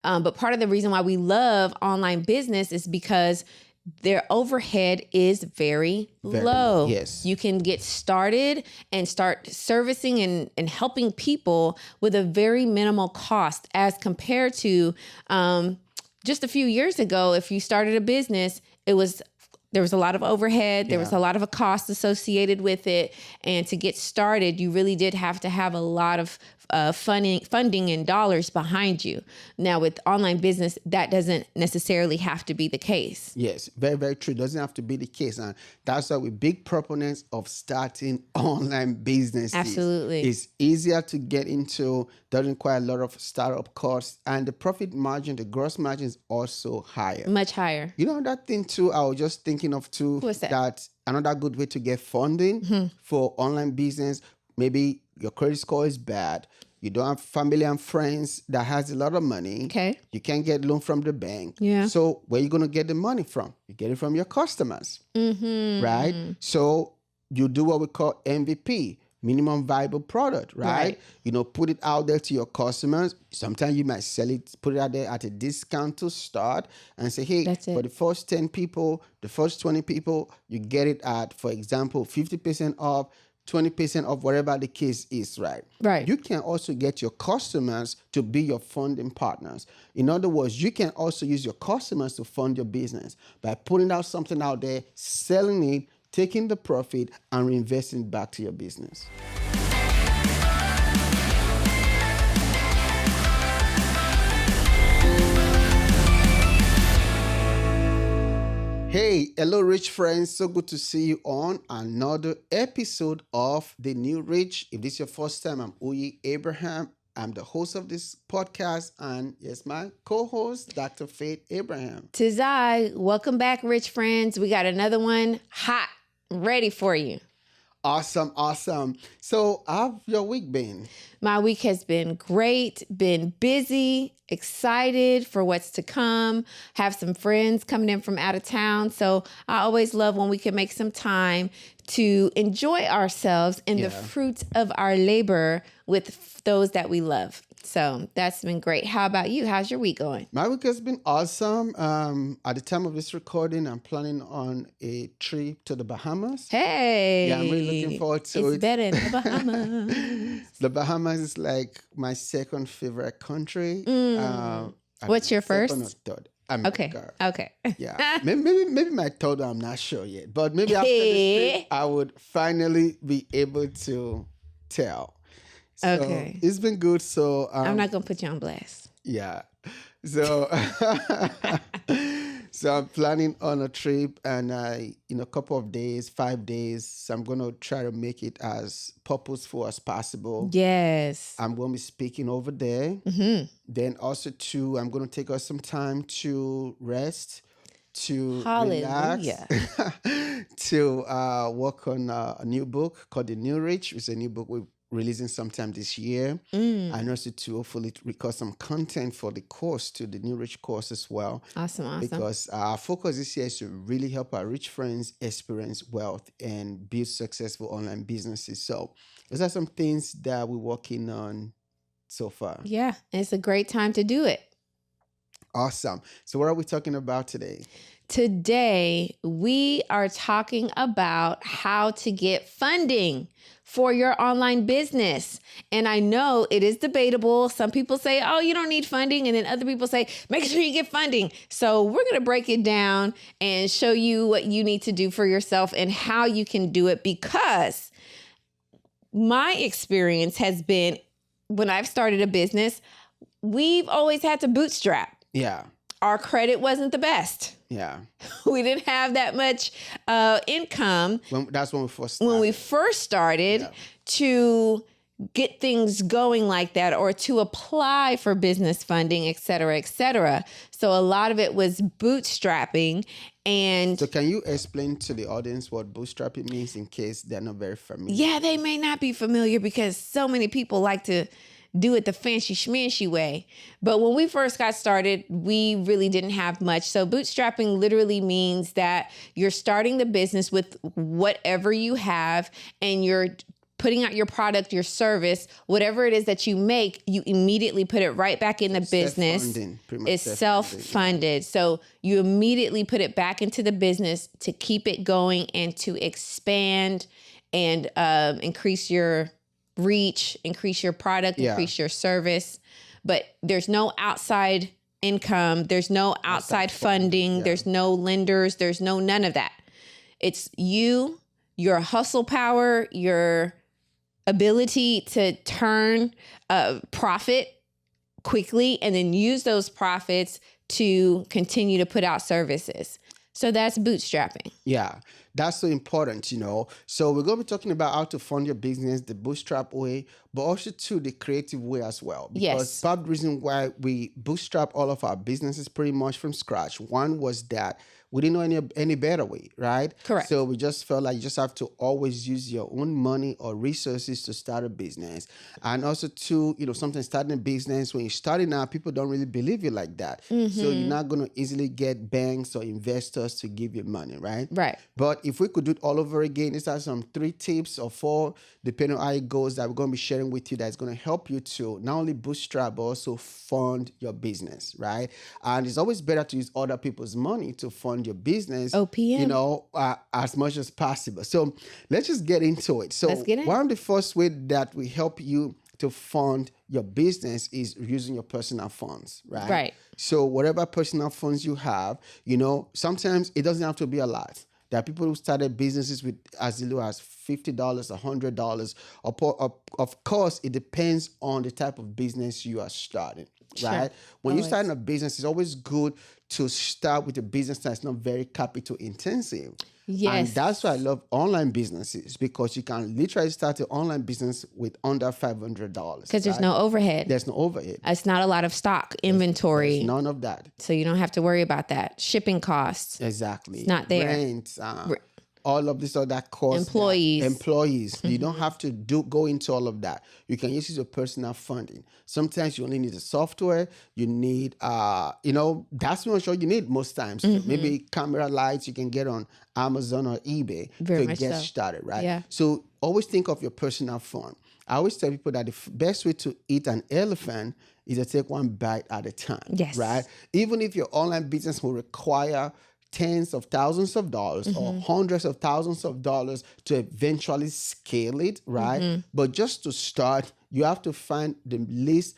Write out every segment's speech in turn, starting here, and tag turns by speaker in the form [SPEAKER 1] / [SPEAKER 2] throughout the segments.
[SPEAKER 1] But part of the reason why we love online business is because their overhead is very low.
[SPEAKER 2] Yes.
[SPEAKER 1] You can get started and start servicing and helping people with a very minimal cost as compared to just a few years ago. If you started a business, there was a lot of overhead. There was a lot of a cost associated with it. And to get started, you really did have to have a lot of funding and dollars behind you. Now with online business, that doesn't necessarily have to be the case.
[SPEAKER 2] Yes, very, very true. Doesn't have to be the case. And that's why we're big proponents of starting online businesses.
[SPEAKER 1] Absolutely.
[SPEAKER 2] It's easier to get into, doesn't require a lot of startup costs. And the profit margin, the gross margin is also higher.
[SPEAKER 1] Much higher.
[SPEAKER 2] You know, that thing too, I was just thinking of too.
[SPEAKER 1] What's that?
[SPEAKER 2] Another good way to get funding for online business, maybe your credit score is bad. You don't have family and friends that has a lot of money.
[SPEAKER 1] Okay.
[SPEAKER 2] You can't get loan from the bank.
[SPEAKER 1] Yeah.
[SPEAKER 2] So where are you going to get the money from? You get it from your customers, right? So you do what we call MVP, minimum viable product, right? You know, put it out there to your customers. Sometimes you might sell it, put it out there at a discount to start and say, hey, for the first 10 people, the first 20 people, you get it at, for example, 50% off, 20% of whatever the case is, right?
[SPEAKER 1] Right.
[SPEAKER 2] You can also get your customers to be your funding partners. In other words, you can also use your customers to fund your business by putting out something out there, selling it, taking the profit, and reinvesting it back to your business. Hey, hello, rich friends. So good to see you on another episode of The New Rich. If this is your first time, I'm Uyi Abraham. I'm the host of this podcast, and yes, my co-host, Dr. Faith Abraham.
[SPEAKER 1] Tis I. Welcome back, rich friends. We got another one hot, ready for you.
[SPEAKER 2] Awesome, awesome. So how's your week been?
[SPEAKER 1] My week has been great, been busy, excited for what's to come, have some friends coming in from out of town. So I always love when we can make some time to enjoy ourselves and the fruits of our labor with those that we love. So that's been great. How about you? How's your week going?
[SPEAKER 2] My week has been awesome. At the time of this recording, I'm planning on a trip to the Bahamas.
[SPEAKER 1] Hey.
[SPEAKER 2] Yeah, I'm really looking forward to it.
[SPEAKER 1] It's better in the Bahamas.
[SPEAKER 2] The Bahamas is like my second favorite country.
[SPEAKER 1] What's your first?
[SPEAKER 2] Second or third. America.
[SPEAKER 1] Okay.
[SPEAKER 2] Yeah. maybe my third one, I'm not sure yet. But maybe after this trip, I would finally be able to tell. So
[SPEAKER 1] Okay.
[SPEAKER 2] It's been good. So
[SPEAKER 1] I'm not going to put you on blast.
[SPEAKER 2] Yeah. So so I'm planning on a trip and in a couple of days, 5 days. So I'm going to try to make it as purposeful as possible.
[SPEAKER 1] Yes.
[SPEAKER 2] I'm going to be speaking over there. Then also too, I'm going to take us some time to rest, to relax, to work on a new book called The New Rich. It's a new book we're releasing sometime this year. And also to hopefully record some content for the course, to the New Rich course as well.
[SPEAKER 1] Awesome.
[SPEAKER 2] Because our focus this year is to really help our rich friends experience wealth and build successful online businesses. So those are some things that we're working on so far.
[SPEAKER 1] Yeah, it's a great time to do it.
[SPEAKER 2] Awesome. So what are we talking about today?
[SPEAKER 1] Today, we are talking about how to get funding for your online business. And I know it is debatable. Some people say, oh, you don't need funding. And then other people say, make sure you get funding. So we're going to break it down and show you what you need to do for yourself and how you can do it. Because my experience has been when I've started a business, we've always had to bootstrap.
[SPEAKER 2] Yeah.
[SPEAKER 1] Our credit wasn't the best.
[SPEAKER 2] Yeah.
[SPEAKER 1] We didn't have that much income.
[SPEAKER 2] That's when we first started.
[SPEAKER 1] When we first started to get things going like that or to apply for business funding, et cetera, et cetera. So a lot of it was bootstrapping. And
[SPEAKER 2] so can you explain to the audience what bootstrapping means in case they're not very familiar?
[SPEAKER 1] Yeah, they may not be familiar because so many people like to do it the fancy schmancy way. But when we first got started, we really didn't have much. So bootstrapping literally means that you're starting the business with whatever you have and you're putting out your product, your service, whatever it is that you make, you immediately put it right back in the business.
[SPEAKER 2] Self-funding, pretty much
[SPEAKER 1] It's self-funded. So you immediately put it back into the business to keep it going and to expand and increase your reach, increase your product, increase your service. But there's no outside income. There's no outside funding. There's no lenders. There's no none of that. It's you, your hustle power, your ability to turn a profit quickly and then use those profits to continue to put out services. So that's bootstrapping.
[SPEAKER 2] Yeah, that's so important, you know. So we're going to be talking about how to fund your business the bootstrap way, but also too the creative way as well. Because part of the reason why we bootstrap all of our businesses pretty much from scratch, one was that we didn't know any better way, right?
[SPEAKER 1] Correct.
[SPEAKER 2] So we just felt like you just have to always use your own money or resources to start a business. And also too, you know, sometimes starting a business, when you're starting out, people don't really believe you like that. So you're not going to easily get banks or investors to give you money, right?
[SPEAKER 1] Right.
[SPEAKER 2] But if we could do it all over again, these are some 3 tips or 4, depending on how it goes, that we're going to be sharing with you that's going to help you to not only bootstrap, but also fund your business, right? And it's always better to use other people's money to fund your business,
[SPEAKER 1] OPM.
[SPEAKER 2] you know, as much as possible. So let's just get into it. So one of the first way that we help you to fund your business is using your personal funds, right?
[SPEAKER 1] Right.
[SPEAKER 2] So whatever personal funds you have, you know, sometimes it doesn't have to be a lot. There are people who started businesses with as little as $50, $100. Of course, it depends on the type of business you are starting, right? When you're starting a business, it's always good to start with a business that's not very capital intensive.
[SPEAKER 1] Yes.
[SPEAKER 2] And that's why I love online businesses, because you can literally start an online business with under $500.
[SPEAKER 1] Because there's no overhead.
[SPEAKER 2] There's no overhead.
[SPEAKER 1] It's not a lot of stock, inventory.
[SPEAKER 2] There's none of that.
[SPEAKER 1] So you don't have to worry about that. Shipping costs.
[SPEAKER 2] Exactly.
[SPEAKER 1] It's not there.
[SPEAKER 2] Rent, all of this other costs. Employees. You don't have to go into all of that. You can use your personal funding. Sometimes you only need the software. You need, you know, that's not all you need most times. Maybe camera lights you can get on Amazon or eBay to get started, right?
[SPEAKER 1] Yeah.
[SPEAKER 2] So always think of your personal fund. I always tell people that the best way to eat an elephant is to take one bite at a time.
[SPEAKER 1] Yes.
[SPEAKER 2] Right? Even if your online business will require tens of thousands of dollars or hundreds of thousands of dollars to eventually scale it, right? But just to start, you have to find the least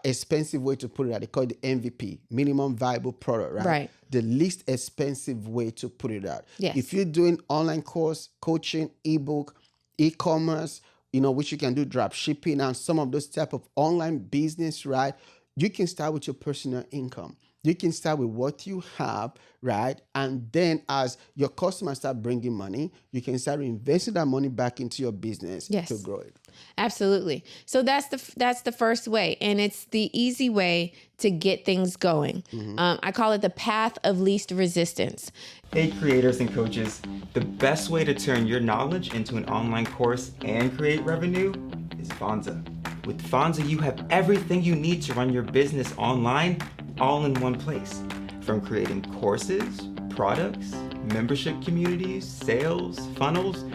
[SPEAKER 2] expensive way to put it out. They call it the MVP, minimum viable product, right?
[SPEAKER 1] Right.
[SPEAKER 2] The least expensive way to put it out.
[SPEAKER 1] Yes.
[SPEAKER 2] If you're doing online course, coaching, ebook, e-commerce, you know, which you can do drop shipping and some of those type of online business, right? You can start with your personal income. You can start with what you have, right? And then as your customers start bringing money, you can start investing that money back into your business to grow it.
[SPEAKER 1] Absolutely. So that's the first way. And it's the easy way to get things going. I call it the path of least resistance.
[SPEAKER 3] Hey creators and coaches, the best way to turn your knowledge into an online course and create revenue is Fonza. With Fonza, you have everything you need to run your business online, all in one place. From creating courses, products, membership communities, sales, funnels,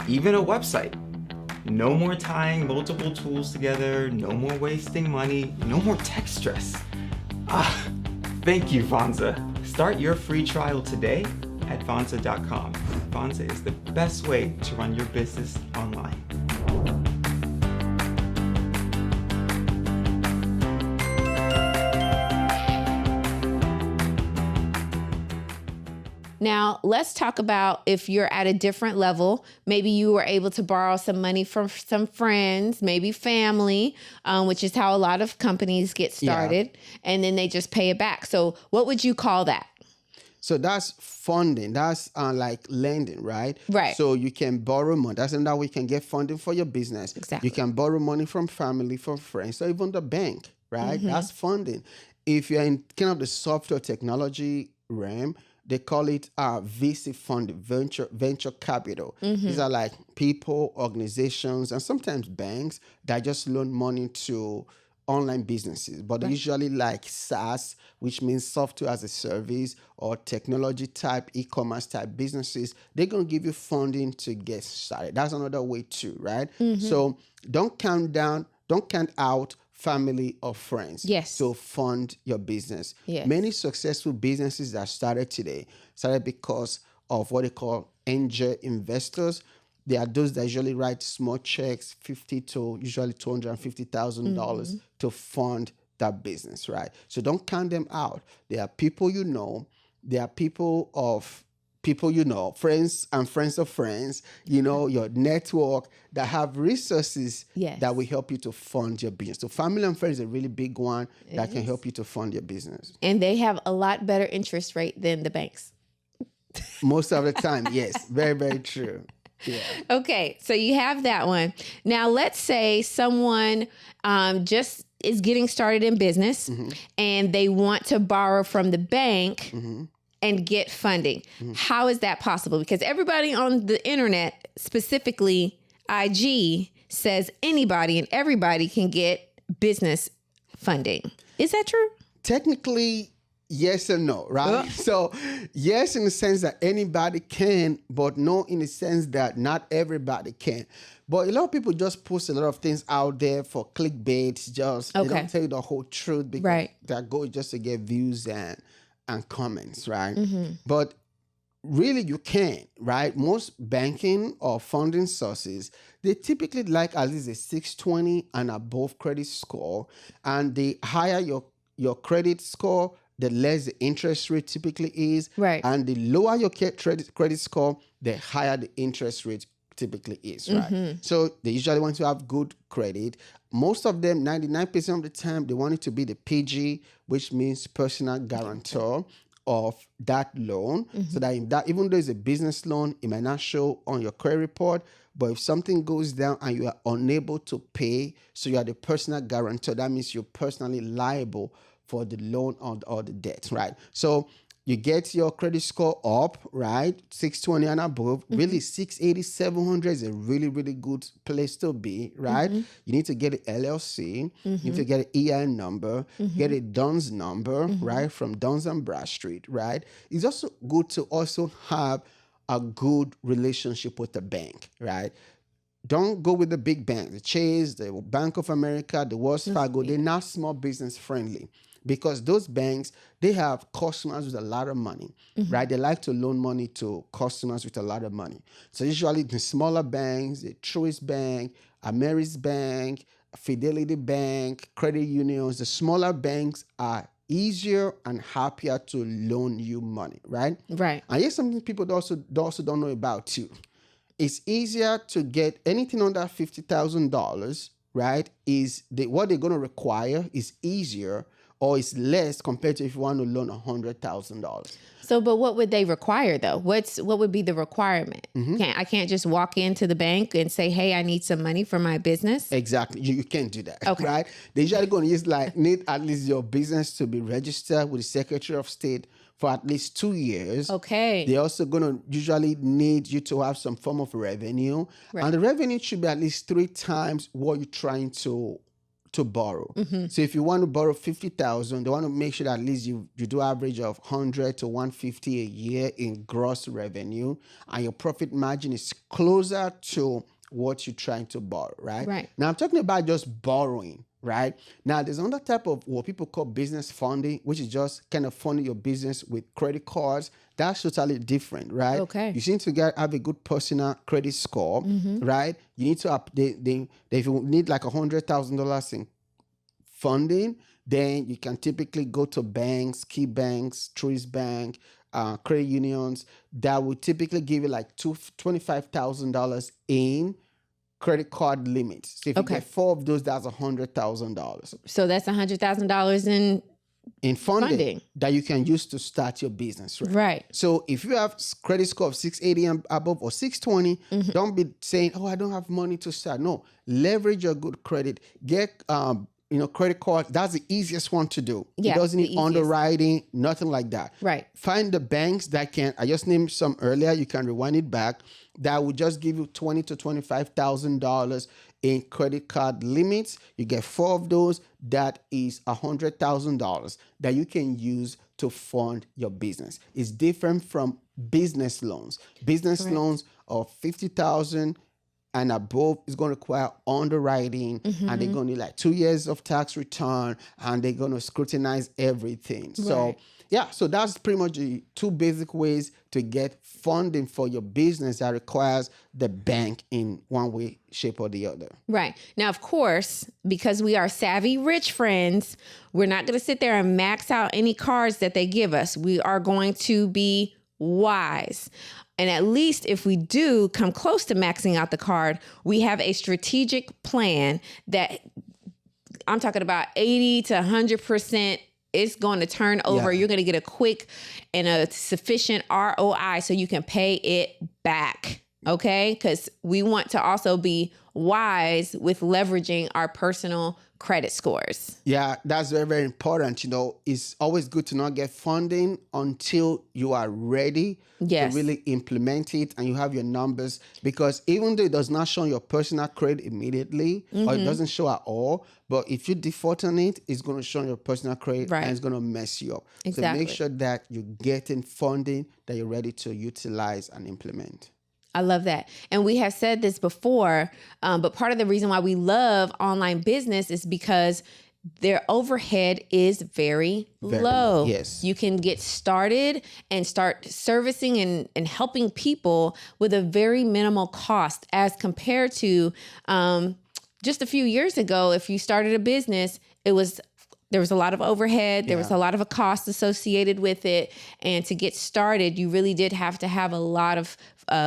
[SPEAKER 3] even a website. No more tying multiple tools together, no more wasting money, no more tech stress. Thank you, Fonza. Start your free trial today at Fonza.com. Fonza is the best way to run your business online.
[SPEAKER 1] Now, let's talk about if you're at a different level. Maybe you were able to borrow some money from some friends, maybe family, which is how a lot of companies get started, and then they just pay it back. So what would you call that?
[SPEAKER 2] So that's funding. That's like lending, right?
[SPEAKER 1] Right.
[SPEAKER 2] So you can borrow money. That's another way you can get funding for your business.
[SPEAKER 1] Exactly.
[SPEAKER 2] You can borrow money from family, from friends, or even the bank, right? That's funding. If you're in kind of the software technology realm, they call it VC funding, venture capital. These are like people, organizations, and sometimes banks that just loan money to online businesses, but usually like SaaS, which means software as a service, or technology type, e-commerce type businesses. They're going to give you funding to get started. That's another way too, right? So don't count out family or friends to fund your business. Many successful businesses that started today started because of what they call angel investors. There are those that usually write small checks, $50,000 to usually $250,000 to fund that business, right? So don't count them out. There are people you know. There are people you know, friends and friends of friends, your network that have resources that will help you to fund your business. So family and friends is a really big one that can help you to fund your business.
[SPEAKER 1] And they have a lot better interest rate than the banks.
[SPEAKER 2] Most of the time, yes. Very, very true. Yeah.
[SPEAKER 1] Okay, so you have that one. Now, let's say someone just is getting started in business and they want to borrow from the bank and get funding. How is that possible? Because everybody on the internet, specifically IG, says anybody and everybody can get business funding. Is that true?
[SPEAKER 2] Technically, yes and no, right? So yes, in the sense that anybody can, but no in the sense that not everybody can. But a lot of people just post a lot of things out there for clickbait. They don't tell you the whole truth because their goal is just to get views and comments, right? But really you can, right? Most banking or funding sources, they typically like at least a 620 and above credit score. And the higher your credit score, the less the interest rate typically is.
[SPEAKER 1] Right.
[SPEAKER 2] And the lower your credit score, the higher the interest rate typically is, right? So they usually want to have good credit. Most of them, 99% of the time, they want it to be the PG, which means personal guarantor of that loan. So that even though it's a business loan, it might not show on your credit report. But if something goes down and you are unable to pay, so you are the personal guarantor, that means you're personally liable for the loan or the debt, right? So you get your credit score up, right? 620 and above. Really, 680, 700 is a really, really good place to be, right? You need to get an LLC. You need to get an EIN number, get a DUNS number, right? From Duns and Bradstreet, right? It's also good to also have a good relationship with the bank, right? Don't go with the big banks, the Chase, the Bank of America, the Wells Fargo. They're not small business friendly. Because those banks, they have customers with a lot of money, right? They like to loan money to customers with a lot of money. So usually the smaller banks, the Truist Bank, Ameris Bank, Fidelity Bank, credit unions, the smaller banks are easier and happier to loan you money, right?
[SPEAKER 1] Right.
[SPEAKER 2] And here's something people also don't know about too. It's easier to get anything under $50,000, right? What they're going to require is easier, or it's less compared to if you want to loan $100,000.
[SPEAKER 1] So, but what would they require though? What would be the requirement? I can't just walk into the bank and say, "Hey, I need some money for my business."
[SPEAKER 2] Exactly, you can't do that, right? They usually going to need at least your business to be registered with the Secretary of State for at least 2 years.
[SPEAKER 1] Okay.
[SPEAKER 2] They're also going to usually need you to have some form of revenue, and the revenue should be at least 3 times what you're trying to borrow. So if you want to borrow $50,000, they want to make sure that at least you do average of $100 to $150 a year in gross revenue, and your profit margin is closer to what you're trying to borrow, right?
[SPEAKER 1] Right.
[SPEAKER 2] Now I'm talking about just borrowing, right? Now there's another type of what people call business funding, which is just kind of funding your business with credit cards. That's totally different, right?
[SPEAKER 1] Okay.
[SPEAKER 2] You need to have a good personal credit score, right? You need to if you need like $100,000 in funding, then you can typically go to banks, key banks, Truist Bank, credit unions that will typically give you like $25,000 in credit card limits. So if you get 4 of those, that's $100,000.
[SPEAKER 1] So that's $100,000
[SPEAKER 2] in funding that you can use to start your business, right?
[SPEAKER 1] Right.
[SPEAKER 2] So if you have credit score of 680 and above or 620, don't be saying, "Oh, I don't have money to start." No, leverage your good credit. Get credit card. That's the easiest one to do.
[SPEAKER 1] Yeah,
[SPEAKER 2] it doesn't need underwriting, nothing like that.
[SPEAKER 1] Right.
[SPEAKER 2] Find the banks that can. I just named some earlier. You can rewind it back. That would just give you $20,000 to $25,000 in credit card limits. You get 4 of those. That is $100,000 that you can use to fund your business. It's different from business loans. Business
[SPEAKER 1] Correct.
[SPEAKER 2] loans are 50,000 and above is going to require underwriting, and they're going to need like 2 years of tax return, and they're going to scrutinize everything. So
[SPEAKER 1] Right.
[SPEAKER 2] yeah, so that's pretty much the 2 basic ways to get funding for your business that requires the bank in one way, shape, or the other.
[SPEAKER 1] Right. Now, of course, because we are savvy rich friends, we're not going to sit there and max out any cards that they give us. We are going to be wise. And at least if we do come close to maxing out the card, we have a strategic plan that I'm talking about 80 to 100%. It's going to turn over.
[SPEAKER 2] Yeah.
[SPEAKER 1] You're going to get a quick and a sufficient ROI so you can pay it back. Okay? Because we want to also be wise with leveraging our personal credit scores.
[SPEAKER 2] Yeah, that's very, very important. You know, it's always good to not get funding until you are ready
[SPEAKER 1] Yes.
[SPEAKER 2] to really implement it and you have your numbers. Because even though it does not show your personal credit immediately, or it doesn't show at all, but if you default on it, it's going to show your personal credit
[SPEAKER 1] Right.
[SPEAKER 2] and it's going to mess you up.
[SPEAKER 1] Exactly.
[SPEAKER 2] So make sure that you're getting funding that you're ready to utilize and implement.
[SPEAKER 1] I love that. And we have said this before, but part of the reason why we love online business is because their overhead is very low.
[SPEAKER 2] yes.
[SPEAKER 1] You can get started and start servicing and helping people with a very minimal cost as compared to just a few years ago. If you started a business, there was a lot of overhead. There was a lot of a cost associated with it. And to get started, you really did have to have a lot of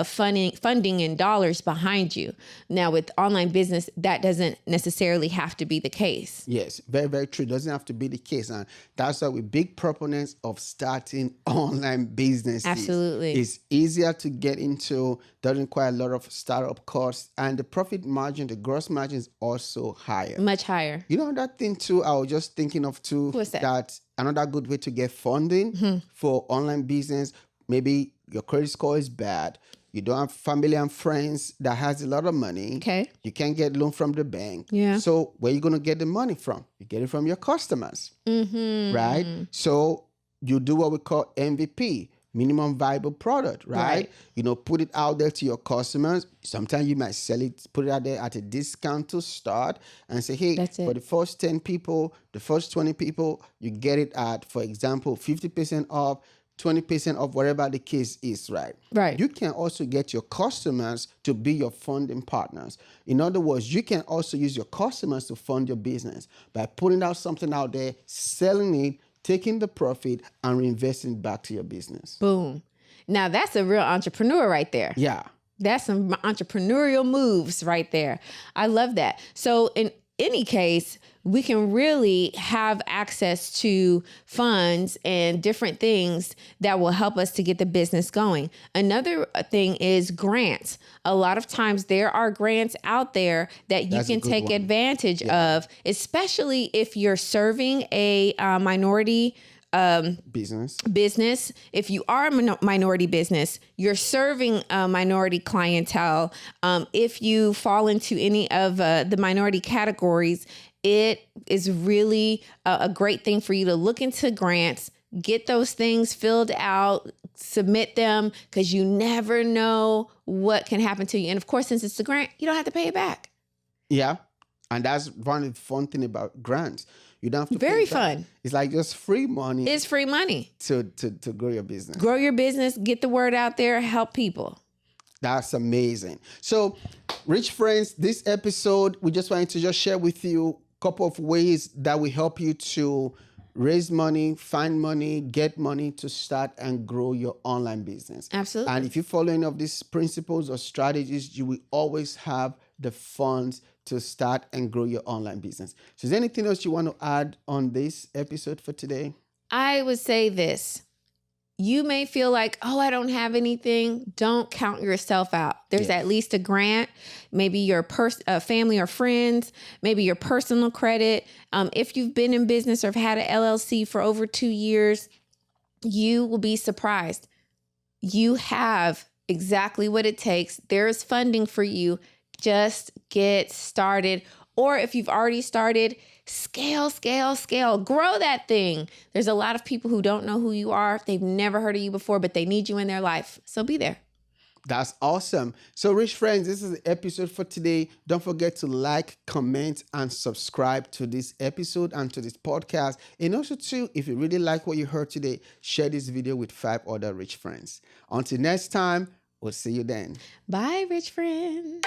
[SPEAKER 1] funding and dollars behind you. Now, with online business, that doesn't necessarily have to be the case.
[SPEAKER 2] Yes, very, very true. Doesn't have to be the case. And that's why we're big proponents of starting online businesses.
[SPEAKER 1] Absolutely.
[SPEAKER 2] It's easier to get into, doesn't require a lot of startup costs, and the profit margin, the gross margin is also higher.
[SPEAKER 1] Much higher.
[SPEAKER 2] You know, that thing too, I was just thinking of too,
[SPEAKER 1] What's that?
[SPEAKER 2] another good way to get funding for online business, maybe your credit score is bad. You don't have family and friends that has a lot of money.
[SPEAKER 1] Okay.
[SPEAKER 2] You can't get loan from the bank.
[SPEAKER 1] Yeah.
[SPEAKER 2] So where you going to get the money from? You get it from your customers, right? So you do what we call MVP, minimum viable product, right? You know, put it out there to your customers. Sometimes you might sell it, put it out there at a discount to start and say, hey,
[SPEAKER 1] That's it.
[SPEAKER 2] for the first 10 people, the first 20 people, you get it at, for example, 50% off, 20% of whatever the case is, right?
[SPEAKER 1] Right.
[SPEAKER 2] You can also get your customers to be your funding partners. In other words, you can also use your customers to fund your business by putting out something out there, selling it, taking the profit, and reinvesting back to your business.
[SPEAKER 1] Boom. Now, that's a real entrepreneur right there.
[SPEAKER 2] Yeah.
[SPEAKER 1] That's some entrepreneurial moves right there. I love that. So in any case, we can really have access to funds and different things that will help us to get the business going. Another thing is grants. A lot of times there are grants out there that you
[SPEAKER 2] That's a
[SPEAKER 1] can
[SPEAKER 2] good
[SPEAKER 1] take
[SPEAKER 2] one.
[SPEAKER 1] advantage of, especially if you're serving a minority business. If you are a minority business, you're serving a minority clientele. If you fall into any of the minority categories, it is really a great thing for you to look into grants, get those things filled out, submit them, because you never know what can happen to you. And of course, since it's a grant, you don't have to pay it back.
[SPEAKER 2] Yeah. And that's one of the fun thing about grants. You don't have to
[SPEAKER 1] Very
[SPEAKER 2] pay back.
[SPEAKER 1] fun.
[SPEAKER 2] It's like just free money
[SPEAKER 1] It's free money.
[SPEAKER 2] to grow your business.
[SPEAKER 1] Grow your business, get the word out there, help people.
[SPEAKER 2] That's amazing. So, rich friends, this episode, we just wanted to just share with you a couple of ways that will help you to raise money, find money, get money to start and grow your online business.
[SPEAKER 1] Absolutely.
[SPEAKER 2] And if you follow any of these principles or strategies, you will always have the funds to start and grow your online business. So is there anything else you want to add on this episode for today?
[SPEAKER 1] I would say this. You may feel like, oh, I don't have anything. Don't count yourself out. There's at least a grant, maybe your family or friends, maybe your personal credit. If you've been in business or have had an LLC for over 2 years, you will be surprised. You have exactly what it takes. There is funding for you. Just get started. Or if you've already started, scale. Grow that thing. There's a lot of people who don't know who you are. They've never heard of you before, but they need you in their life. So be there.
[SPEAKER 2] That's awesome. So, rich friends, this is the episode for today. Don't forget to like, comment, and subscribe to this episode and to this podcast. And also, too, if you really like what you heard today, share this video with 5 other rich friends. Until next time, we'll see you then.
[SPEAKER 1] Bye, rich friends.